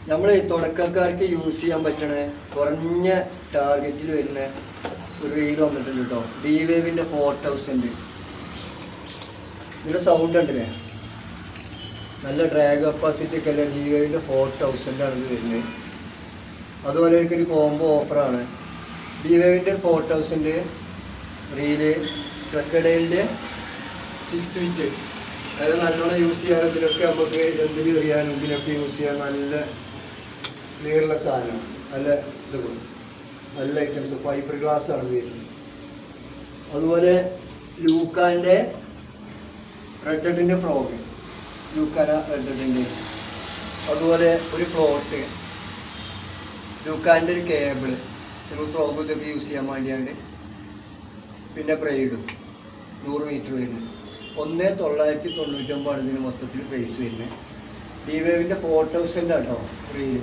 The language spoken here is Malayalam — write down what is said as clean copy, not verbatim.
നമ്മൾ തുടക്കക്കാർക്ക് യൂസ് ചെയ്യാൻ പറ്റണ കുറഞ്ഞ ടാർഗറ്റിൽ വരുന്ന ഒരു റീൽ വന്നിട്ടുണ്ട് കേട്ടോ. D-Waveൻ്റെ 4000. ഇതിൻ്റെ സൗണ്ട് ഉണ്ടല്ലേ, നല്ല ഡ്രാഗ് കപ്പാസിറ്റി ഒക്കെ അല്ല. D-Waveൻ്റെ 4000 ആണ് ഇത് വരുന്നത്. അതുപോലെ എനിക്കൊരു കോംബോ ഓഫറാണ്. D-Waveൻ്റെ 4000 റീല് ക്രക്കഡൈലിൻ്റെ 6 ഫീറ്റ്. അതായത് നല്ലോണം യൂസ് ചെയ്യാനും ഇതിലൊക്കെ നമുക്ക് എന്തിനും എറിയാനും ഇതിനൊക്കെ യൂസ് ചെയ്യാൻ നല്ല ക്ലിയറുള്ള സാധനമാണ്. നല്ല ഇത് നല്ല ഐറ്റംസ് ഫൈബർ ഗ്ലാസ് ആണ് വരുന്നത്. അതുപോലെ ലൂക്കാൻ്റെ റെഡിൻ്റെ ഫ്രോഗ്, ലൂക്കാന റെഡിൻ്റെ. അതുപോലെ ഒരു ഫ്ലോട്ട്, ലൂക്കാൻ്റെ ഒരു കേബിള്, നമ്മൾ ഫ്രോഗ് ഇതൊക്കെ യൂസ് ചെയ്യാൻ വേണ്ടിയാണ്ട്. പിന്നെ ബ്രൈഡും 100 മീറ്റർ വരുന്നത്. 1999 ഇതിന് മൊത്തത്തിൽ പ്രൈസ് വരുന്നത്. D-Waveൻ്റെ 4000 കേട്ടോ റീല്.